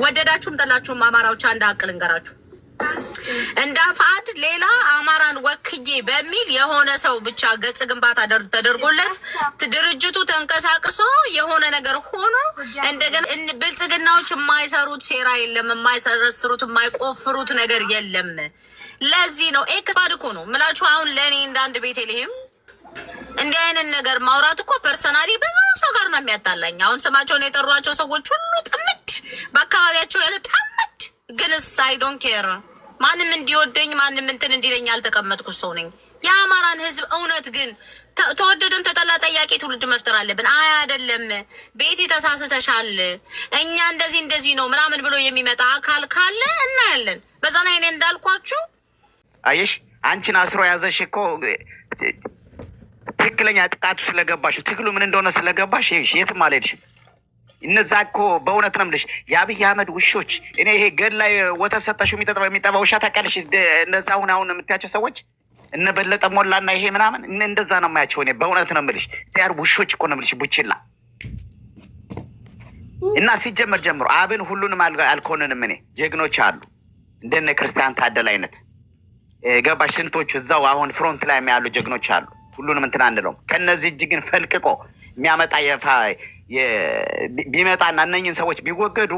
ወደዳችሁም ጠላችሁም አማራዎች አንድ ሀቅ ልንገራችሁ። እንደ ፋድ ሌላ አማራን ወክዬ በሚል የሆነ ሰው ብቻ ገጽ ግንባታ ተደርጎለት ድርጅቱ ተንቀሳቅሶ የሆነ ነገር ሆኖ እንደገና ብልጽግናዎች የማይሰሩት ሴራ የለም፣ የማይሰረስሩት የማይቆፍሩት ነገር የለም። ለዚህ ነው ኤክስፓድ እኮ ነው ምላችሁ። አሁን ለእኔ እንዳንድ ቤተልሔም እንዲህ አይነት ነገር ማውራት እኮ ፐርሰናሊ ብዙ ሰው ጋር ነው የሚያጣላኝ። አሁን ስማቸውን የጠሯቸው ሰዎች ሁሉ ጥምድ በአካባቢያቸው ያለ ጥምድ፣ ግንስ አይ ዶንት ኬር ማንም እንዲወደኝ ማንም እንትን እንዲለኝ ያልተቀመጥኩ ሰው ነኝ። የአማራን ህዝብ እውነት ግን ተወደደም ተጠላ ጠያቄ ትውልድ መፍጠር አለብን። አይ አይደለም ቤቲ ተሳስተሻል፣ እኛ እንደዚህ ነው ምናምን ብሎ የሚመጣ አካል ካለ እናያለን። በዛ ላይ እኔ እንዳልኳችሁ አየሽ አንቺን አስሮ ያዘሽ እኮ ትክክለኛ ጥቃቱ ስለገባሽ ትግሉ ምን እንደሆነ ስለገባሽ የትም አልሄድሽም። እነዛ እኮ በእውነት ነው የምልሽ የአብይ አህመድ ውሾች። እኔ ይሄ ገድ ላይ ወተት ሰጠሽው የሚጠባ ውሻ ታውቂያለሽ? እነዛ አሁን የምታያቸው ሰዎች እነ በለጠ ሞላና ይሄ ምናምን እንደዛ ነው የማያቸው። እኔ በእውነት ነው የምልሽ ዚያር ውሾች እኮ ነው የምልሽ ቡችላ። እና ሲጀመር ጀምሮ አብን ሁሉንም አልኮንንም። እኔ ጀግኖች አሉ እንደነ ክርስቲያን ታደለ አይነት ገባሽ? ስንቶቹ እዛው አሁን ፍሮንት ላይ ያሉ ጀግኖች አሉ። ሁሉንም እንትን አንለውም። ከነዚህ እጅግን ፈልቅቆ የሚያመጣ ቢመጣና እነኝን ሰዎች ቢወገዱ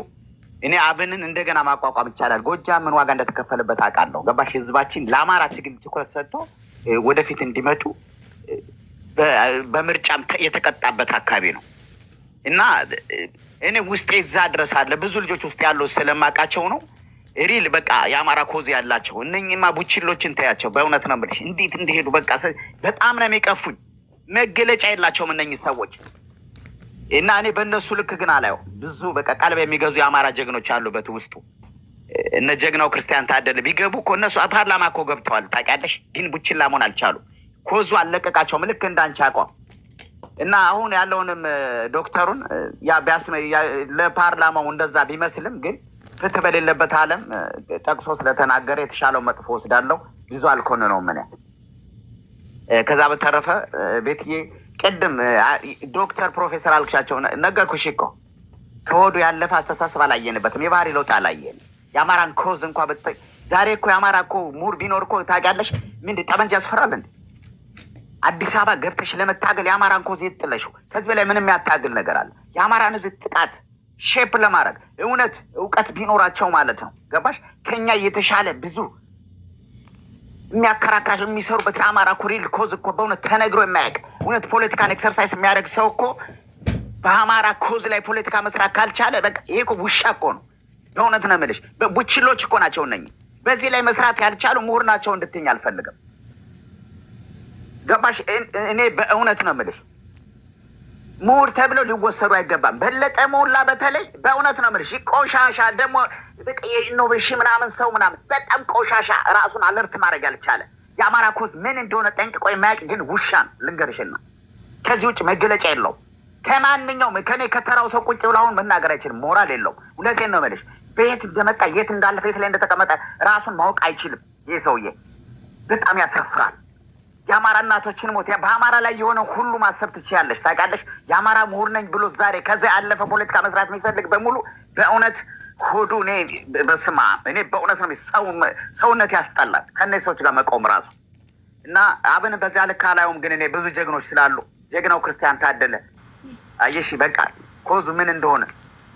እኔ አብንን እንደገና ማቋቋም ይቻላል። ጎጃም ምን ዋጋ እንደተከፈለበት አውቃለሁ። ገባሽ? ህዝባችን ለአማራ ትግል ትኩረት ሰጥቶ ወደፊት እንዲመጡ በምርጫም የተቀጣበት አካባቢ ነው እና እኔ ውስጤ እዛ ድረስ አለ። ብዙ ልጆች ውስጥ ያለው ስለማውቃቸው ነው። ሪል በቃ የአማራ ኮዝ ያላቸው እነኝማ ቡችሎችን ታያቸው። በእውነት ነው የምልሽ እንዴት እንደሄዱ በቃ በጣም ነው የሚቀፉኝ። መገለጫ የላቸውም እነኝህ ሰዎች እና እኔ በእነሱ ልክ ግን አላየው። ብዙ በቃ ቀልብ የሚገዙ የአማራ ጀግኖች አሉበት ውስጡ። እነ ጀግናው ክርስቲያን ታደለ ቢገቡ እኮ እነሱ ፓርላማ እኮ ገብተዋል ታውቂያለሽ። ግን ቡችላ መሆን አልቻሉ። ኮዙ አልለቀቃቸውም ልክ እንዳንቺ አቋም እና አሁን ያለውንም ዶክተሩን ለፓርላማው እንደዛ ቢመስልም ግን ፍትህ በሌለበት ዓለም ጠቅሶ ስለተናገረ የተሻለው መጥፎ ወስዳለሁ። ብዙ አልኮንነውም እኔ። ከዛ በተረፈ ቤትዬ ቅድም ዶክተር ፕሮፌሰር አልክሻቸው ነገርኩሽ እኮ ከሆዱ ያለፈ አስተሳሰብ አላየንበትም። የባህሪ ለውጥ አላየን። የአማራን ኮዝ እንኳ ዛሬ እኮ የአማራ እኮ ሙር ቢኖር እኮ ታውቂያለሽ ምንድን ጠመንጃ ያስፈራል እንዴ? አዲስ አበባ ገብተሽ ለመታገል የአማራን ኮዝ የጥለሽው ከዚህ በላይ ምንም ያታግል ነገር አለ? የአማራን ህዝብ ጥቃት ሼፕ ለማድረግ እውቀት ቢኖራቸው ማለት ነው። ገባሽ? ከኛ የተሻለ ብዙ የሚያከራክራሽ የሚሰሩበት የአማራ ኩሪል ኮዝ እኮ በእውነት ተነግሮ የማያውቅ እውነት ፖለቲካን ኤክሰርሳይዝ የሚያደርግ ሰው እኮ በአማራ ኮዝ ላይ ፖለቲካ መስራት ካልቻለ በቃ ይሄ እኮ ውሻ እኮ ነው። በእውነት ነው የምልሽ ቡችሎች እኮ ናቸው እነኝህ። በዚህ ላይ መስራት ያልቻሉ ምሁር ናቸው እንድትይኝ አልፈልግም። ገባሽ? እኔ በእውነት ነው የምልሽ ምሁር ተብለው ሊወሰዱ አይገባም። በለጠ ሞላ በተለይ በእውነት ነው የምልሽ ቆሻሻ ደግሞ የኢኖቬሽን ምናምን ሰው ምናምን በጣም ቆሻሻ ራሱን አለርት ማድረግ ያልቻለ የአማራ ኮዝ ምን እንደሆነ ጠንቅቆ የማያውቅ ግን ውሻን ልንገርሽና ከዚህ ውጭ መገለጫ የለውም። ከማንኛውም ከኔ ከተራው ሰው ቁጭ ብሎ አሁን መናገር አይችልም። ሞራል የለውም። እውነቴን ነው የምልሽ በየት እንደመጣ የት እንዳለፈ የት ላይ እንደተቀመጠ ራሱን ማወቅ አይችልም። ይህ ሰውዬ በጣም ያሳፍራል። የአማራ እናቶችን ሞት በአማራ ላይ የሆነ ሁሉ ማሰብ ትችያለሽ። ታውቃለሽ? የአማራ ምሁር ነኝ ብሎ ዛሬ ከዚያ ያለፈ ፖለቲካ መስራት የሚፈልግ በሙሉ በእውነት ሆዱ በስማ እኔ በእውነት ነው ሰውነት ያስጠላል። ከእነዚህ ሰዎች ጋር መቆም ራሱ እና አብን በዚያ ልክ አላየውም። ግን እኔ ብዙ ጀግኖች ስላሉ ጀግናው ክርስቲያን ታደለ አየሽ በቃ ኮዙ ምን እንደሆነ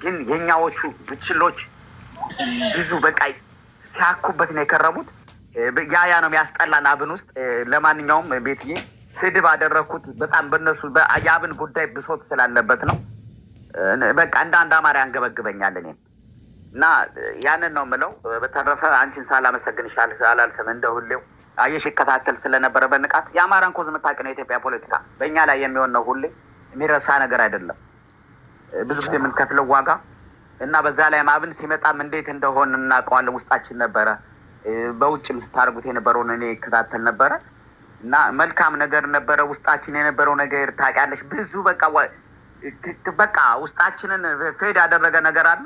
ግን የኛዎቹ ብችሎች ብዙ በቃ ሲያኩበት ነው የከረሙት። ያ ነው የሚያስጠላን አብን ውስጥ። ለማንኛውም ቤትዬ ስድብ አደረግኩት በጣም በእነሱ የአብን ጉዳይ ብሶት ስላለበት ነው። በቃ እንደ አንድ አማራ ያንገበግበኛል እኔም እና ያንን ነው የምለው። በተረፈ አንቺን ሳላመሰግንሽ አላልፍም። እንደ ሁሌው አየሽ ይከታተል ስለነበረ በንቃት የአማራን ኮዝ የምታውቅ ነው። የኢትዮጵያ ፖለቲካ በእኛ ላይ የሚሆን ነው። ሁሌ የሚረሳ ነገር አይደለም። ብዙ ጊዜ የምንከፍለው ዋጋ እና በዛ ላይ አብን ሲመጣም እንዴት እንደሆን እናውቀዋለን። ውስጣችን ነበረ። በውጭም ስታደርጉት የነበረውን እኔ ይከታተል ነበረ እና መልካም ነገር ነበረ ውስጣችን የነበረው ነገር ታውቂያለሽ። ብዙ በቃ ውስጣችንን ፌድ ያደረገ ነገር አለ።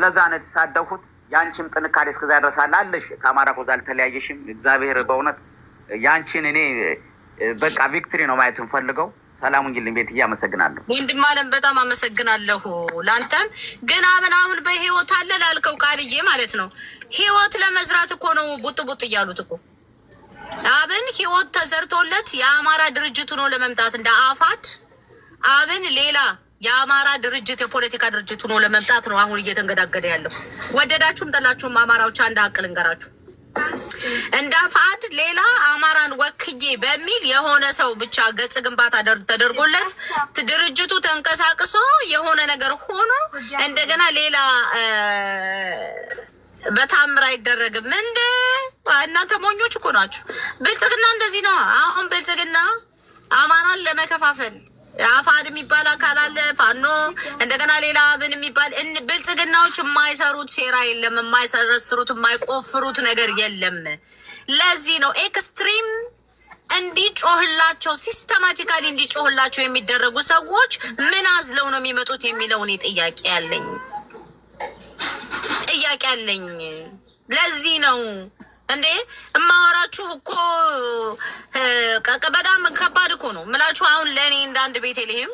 ለዛ ነው የተሳደፉት። ያንቺም ጥንካሬ እስከዛ ያደርሳል አለሽ። ከአማራ ኮዝ አልተለያየሽም። እግዚአብሔር በእውነት ያንቺን እኔ በቃ ቪክትሪ ነው ማየት እንፈልገው። ሰላም እንግሊዝ ቤት እያመሰግናለሁ። ወንድም አለም በጣም አመሰግናለሁ። ላንተም ግን አሁን በህይወት አለ ላልከው ቃልዬ ማለት ነው። ህይወት ለመዝራት እኮ ነው ቡጥ ቡጥ እያሉት እኮ አብን ህይወት ተዘርቶለት የአማራ ድርጅቱ ነው ለመምጣት እንደ አፋድ አብን ሌላ የአማራ ድርጅት የፖለቲካ ድርጅቱ ነው ለመምጣት ነው አሁን እየተንገዳገደ ያለው። ወደዳችሁም ጠላችሁም አማራዎች አንድ ሀቅ ልንገራችሁ። እንደ አፋድ ሌላ አማራን ወክዬ በሚል የሆነ ሰው ብቻ ገጽ ግንባታ ተደርጎለት ድርጅቱ ተንቀሳቅሶ የሆነ ነገር ሆኖ እንደገና ሌላ በታምር አይደረግም። እንደ እናንተ ሞኞች እኮ ናችሁ። ብልጽግና እንደዚህ ነው። አሁን ብልጽግና አማራን ለመከፋፈል አፋድ የሚባል አካል አለ፣ ፋኖ እንደገና ሌላ አብን የሚባል ብልጽግናዎች የማይሰሩት ሴራ የለም፣ የማይሰረስሩት የማይቆፍሩት ነገር የለም። ለዚህ ነው ኤክስትሪም እንዲጮህላቸው ሲስተማቲካሊ እንዲጮህላቸው የሚደረጉ ሰዎች ምን አዝለው ነው የሚመጡት የሚለው እኔ ጥያቄ አለኝ። ለዚህ ነው እንዴ እማወራችሁ እኮ በጣም ከባድ እኮ ነው ምላችሁ። አሁን ለእኔ እንዳንድ ቤተልሔም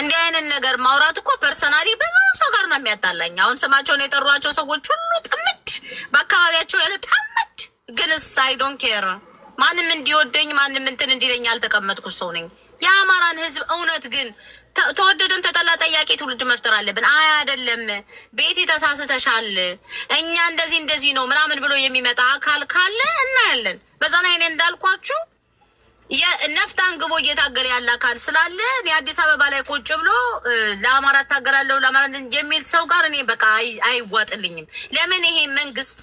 እንዲህ አይነት ነገር ማውራት እኮ ፐርሰናሊ ብዙ ሰው ጋር ነው የሚያጣላኝ። አሁን ስማቸውን የጠሯቸው ሰዎች ሁሉ ጥምድ በአካባቢያቸው ያለ ጥምድ፣ ግን አይ ዶንት ኬር ማንም እንዲወደኝ ማንም እንትን እንዲለኝ ያልተቀመጥኩ ሰው ነኝ። የአማራን ህዝብ እውነት ግን ተወደደም ተጠላ ጠያቄ ትውልድ መፍጠር አለብን። አይ አይደለም ቤቲ ተሳስተሻል፣ እኛ እንደዚህ ነው ምናምን ብሎ የሚመጣ አካል ካለ እናያለን። በዛ ላይ እኔ እንዳልኳችሁ የነፍጥ አንግቦ እየታገለ ያለ አካል ስላለ የአዲስ አበባ ላይ ቁጭ ብሎ ለአማራ ታገላለሁ ለአማራ የሚል ሰው ጋር እኔ በቃ አይዋጥልኝም። ለምን ይሄ መንግስት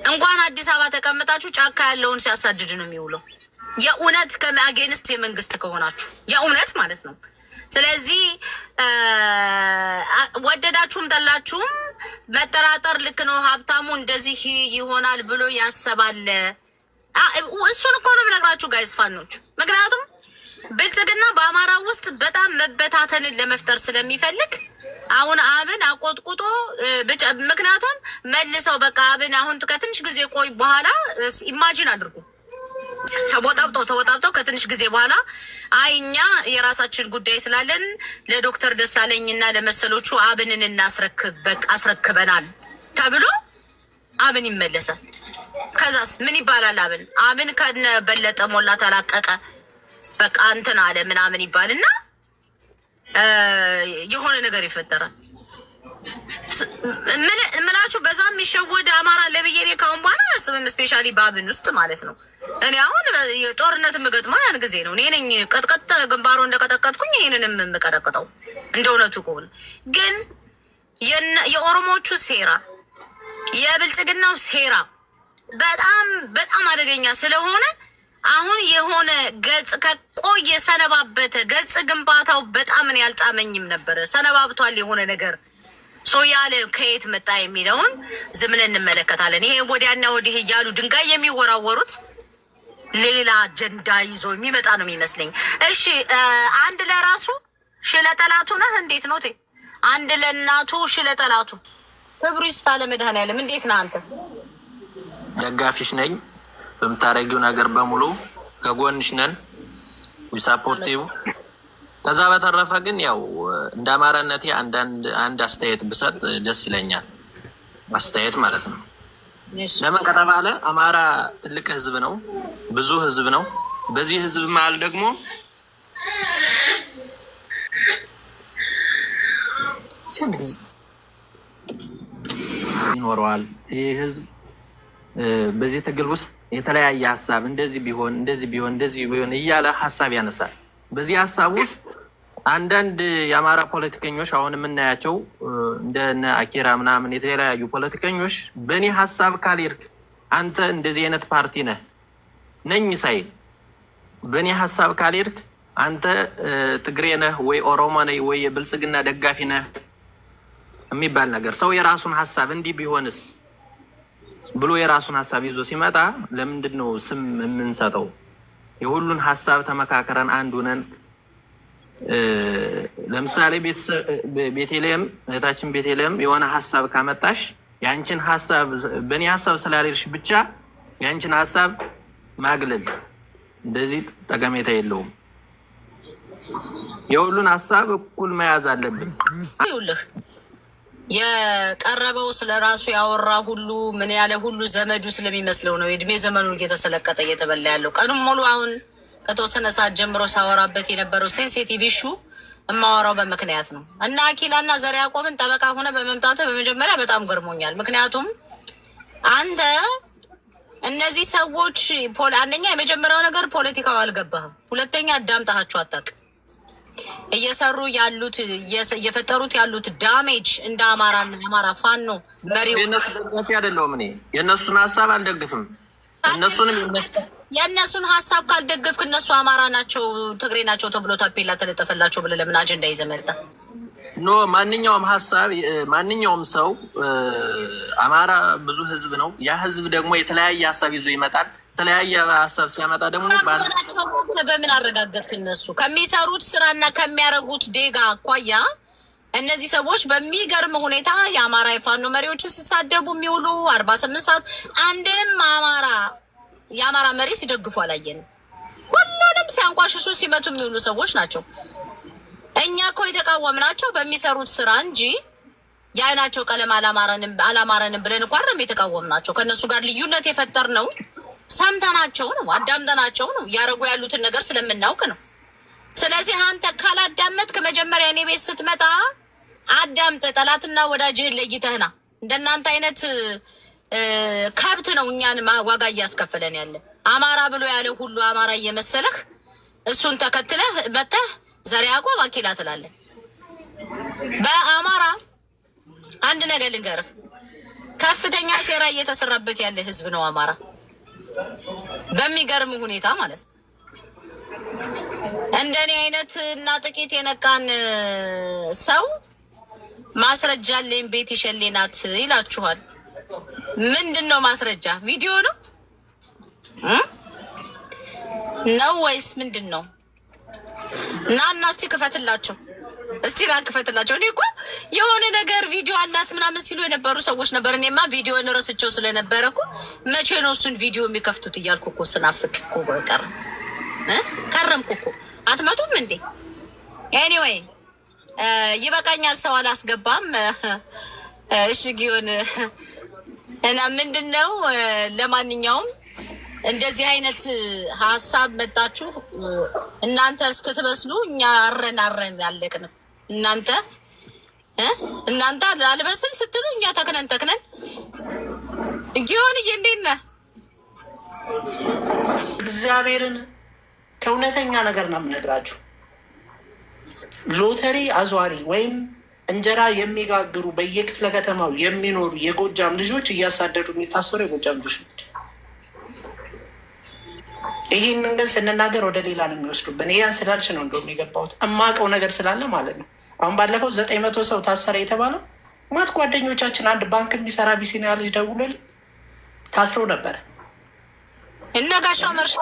እንኳን አዲስ አበባ ተቀምጣችሁ ጫካ ያለውን ሲያሳድድ ነው የሚውለው። የእውነት ከአጌንስት የመንግስት ከሆናችሁ የእውነት ማለት ነው። ስለዚህ ወደዳችሁም ጠላችሁም መጠራጠር ልክ ነው። ሀብታሙ እንደዚህ ይሆናል ብሎ ያሰባል። እሱን እኮ ነው የምነግራችሁ ጋይዝ ፋኖች። ምክንያቱም ብልጽግና በአማራ ውስጥ በጣም መበታተንን ለመፍጠር ስለሚፈልግ አሁን አብን አቆጥቁጦ ምክንያቱም መልሰው በቃ አብን አሁን ከትንሽ ጊዜ ቆይ በኋላ ኢማጂን አድርጉ ተወጣብጠው ከትንሽ ጊዜ በኋላ አይ እኛ የራሳችን ጉዳይ ስላለን ለዶክተር ደሳለኝና ለመሰሎቹ አብንን አስረክበናል ተብሎ አብን ይመለሳል። ከዛስ ምን ይባላል? አብን ከነ በለጠ ሞላ ተላቀቀ በቃ እንትን አለ ምናምን ይባልና የሆነ ነገር ይፈጠራል። ምላችሁ በዛ የሚሸወድ አማራ ለብዬ እኔ ካሁን በኋላ አስብም። ስፔሻሊ በአብን ውስጥ ማለት ነው። እኔ አሁን ጦርነት የምገጥመው ያን ጊዜ ነው። እኔ ነኝ ቀጥቀጥ ግንባሮ እንደቀጠቀጥኩኝ ይህንንም የምቀጠቅጠው እንደ እውነቱ ከሆነ ግን የኦሮሞዎቹ ሴራ የብልጽግናው ሴራ በጣም በጣም አደገኛ ስለሆነ አሁን የሆነ ገጽ ከቆየ ሰነባበተ ገጽ ግንባታው በጣም እኔ አልጣመኝም ነበረ። ሰነባብቷል የሆነ ነገር ሰው ያለ ከየት መጣ የሚለውን ዝም ብለን እንመለከታለን። ይሄ ወዲያና ወዲህ እያሉ ድንጋይ የሚወራወሩት ሌላ አጀንዳ ይዞ የሚመጣ ነው የሚመስለኝ። እሺ አንድ ለራሱ ሽለጠላቱ ነህ እንዴት ነው? አንድ ለእናቱ ሽለጠላቱ ክብሩ ይስፋ ለመድኃኔዓለም። እንዴት ነህ አንተ? ደጋፊሽ ነኝ። በምታረጊው ነገር በሙሉ ከጎንሽ ነን። ዊሳፖርቲቭ። ከዛ በተረፈ ግን ያው እንደ አማራነቴ አንድ አስተያየት ብሰጥ ደስ ይለኛል። አስተያየት ማለት ነው። ለምን ከተባለ አማራ ትልቅ ህዝብ ነው፣ ብዙ ህዝብ ነው። በዚህ ህዝብ መሀል ደግሞ ይኖረዋል። ይህ ህዝብ በዚህ ትግል ውስጥ የተለያየ ሀሳብ እንደዚህ ቢሆን እያለ ሀሳብ ያነሳል። በዚህ ሀሳብ ውስጥ አንዳንድ የአማራ ፖለቲከኞች አሁን የምናያቸው እንደነ አኪራ ምናምን የተለያዩ ፖለቲከኞች በእኔ ሀሳብ ካልሄድክ አንተ እንደዚህ አይነት ፓርቲ ነኝ ሳይል በእኔ ሀሳብ ካልሄድክ አንተ ትግሬ ነህ ወይ ኦሮሞ ነህ ወይ የብልጽግና ደጋፊ ነህ የሚባል ነገር ሰው የራሱን ሀሳብ እንዲህ ቢሆንስ ብሎ የራሱን ሀሳብ ይዞ ሲመጣ ለምንድን ነው ስም የምንሰጠው? የሁሉን ሀሳብ ተመካከረን አንዱ ነን። ለምሳሌ ቤተልሔም እህታችን ቤተልሔም የሆነ ሀሳብ ካመጣሽ ያንቺን ሀሳብ በእኔ ሀሳብ ስላልሄድሽ ብቻ ያንቺን ሀሳብ ማግለል እንደዚህ ጠቀሜታ የለውም። የሁሉን ሀሳብ እኩል መያዝ አለብን። ይኸውልህ የቀረበው ስለራሱ ያወራ ሁሉ ምን ያለ ሁሉ ዘመዱ ስለሚመስለው ነው የእድሜ ዘመኑ እየተሰለቀጠ እየተበላ ያለው። ቀኑን ሙሉ አሁን ከተወሰነ ሰዓት ጀምሮ ሳወራበት የነበረው ሴንሲቲቭ ኢሹ የማወራው በምክንያት ነው እና አኪላና ዘር ያዕቆብን ጠበቃ ሆነ በመምጣት በመጀመሪያ በጣም ገርሞኛል። ምክንያቱም አንተ እነዚህ ሰዎች አንደኛ የመጀመሪያው ነገር ፖለቲካው አልገባህም፣ ሁለተኛ አዳምጣሃቸው አታውቅም። እየሰሩ ያሉት እየፈጠሩት ያሉት ዳሜጅ እንደ አማራና የአማራ ፋኖ መሪው የእነሱ ደጋፊ አይደለሁም እኔ የእነሱን ሀሳብ አልደግፍም። የእነሱን ሀሳብ ካልደገፍክ እነሱ አማራ ናቸው ትግሬ ናቸው ተብሎ ታፔላ ተለጠፈላቸው ብለህ ለምን አጀንዳ ይዘህ መጣ? ኖ ማንኛውም ሀሳብ ማንኛውም ሰው አማራ ብዙ ህዝብ ነው። ያ ህዝብ ደግሞ የተለያየ ሀሳብ ይዞ ይመጣል። የተለያየ ሀሳብ ሲያመጣ ደግሞ በምን አረጋገጥክ? እነሱ ከሚሰሩት ስራና ከሚያደርጉት ዴጋ አኳያ እነዚህ ሰዎች በሚገርም ሁኔታ የአማራ የፋኖ መሪዎችን ሲሳደቡ የሚውሉ 48 ሰዓት አንድም የአማራ መሪ ሲደግፉ አላየንም። ሁሉንም ሲያንቋሽሹ ሲመቱ የሚውሉ ሰዎች ናቸው። እኛ እኮ የተቃወምናቸው በሚሰሩት ስራ እንጂ የአይናቸው ቀለም አላማረንም ብለን እኮ አይደለም የተቃወምናቸው። ከእነሱ ጋር ልዩነት የፈጠር ነው ሰምተናቸው ነው አዳምጠናቸው ነው ያደረጉ ያሉትን ነገር ስለምናውቅ ነው። ስለዚህ አንተ ካላዳመጥክ መጀመሪያ እኔ ቤት ስትመጣ አዳምጥ። ጠላትና ወዳጅህን ለይተህና እንደናንተ አይነት ከብት ነው እኛን ዋጋ እያስከፈለን ያለ። አማራ ብሎ ያለ ሁሉ አማራ እየመሰለህ እሱን ተከትለህ መተህ ዘር ያዕቆብ አኪላ ትላለህ። በአማራ አንድ ነገር ልንገርህ፣ ከፍተኛ ሴራ እየተሰራበት ያለ ህዝብ ነው አማራ። በሚገርም ሁኔታ ማለት ነው። እንደኔ አይነት እና ጥቂት የነቃን ሰው ማስረጃ አለኝ ቤት ይሸሌናት ይላችኋል። ምንድነው ማስረጃ? ቪዲዮ ነው ነው ወይስ ምንድነው? እና እስቲ ክፈትላቸው፣ እስቲ ክፈትላቸው። እኔ እኮ የሆነ ነገር ቪዲዮ አላት ምናምን ሲሉ የነበሩ ሰዎች ነበር። እኔማ ቪዲዮን ረስቸው ስለነበረ እኮ መቼ ነው እሱን ቪዲዮ የሚከፍቱት እያልኩ እኮ ስናፍቅ እኮ ከረምኩ እኮ። አትመጡም እንዴ? ኤኒዌይ ይበቃኛል፣ ሰው አላስገባም። እሺ ጊዮን እና ምንድነው ለማንኛውም እንደዚህ አይነት ሀሳብ መጣችሁ እናንተ እስክትበስሉ እኛ አረን ያለቅን። እናንተ አልበስል ስትሉ እኛ ተክነን ጊዮንዬ እንዴት ነህ? እግዚአብሔርን ከእውነተኛ ነገር ነው የምነግራችሁ። ሎተሪ አዟሪ ወይም እንጀራ የሚጋግሩ በየክፍለ ከተማው የሚኖሩ የጎጃም ልጆች እያሳደዱ የሚታሰሩ የጎጃም ልጆች ናቸው። ይህንን ግን ስንናገር ወደ ሌላ ነው የሚወስዱብን። ያን ስላልሽ ነው እንደውም የገባሁት እማውቀው ነገር ስላለ ማለት ነው። አሁን ባለፈው 900 ሰው ታሰረ የተባለው ማት ጓደኞቻችን አንድ ባንክ የሚሰራ ቢሲኒያ ልጅ ደውሎልኝ ታስረው ነበረ። እነ ጋሻው መርሻ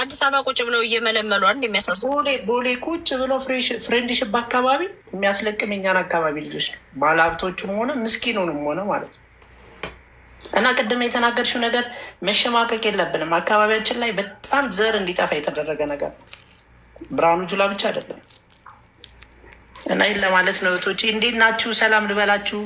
አዲስ አበባ ቁጭ ብለው እየመለመሉ አንድ የሚያሳሱ ቦሌ ቁጭ ብለው ፍሬንድሽፕ አካባቢ የሚያስለቅም የኛን አካባቢ ልጆች ነው። ባለሀብቶቹም ሆነ ምስኪኑንም ሆነ ማለት ነው። እና ቅድም የተናገርሽው ነገር መሸማቀቅ የለብንም። አካባቢያችን ላይ በጣም ዘር እንዲጠፋ የተደረገ ነገር ነው። ብርሃኑ ጁላ ብቻ አይደለም። እና ይህን ለማለት ነው። እህቶቼ እንዴት ናችሁ? ሰላም ልበላችሁ።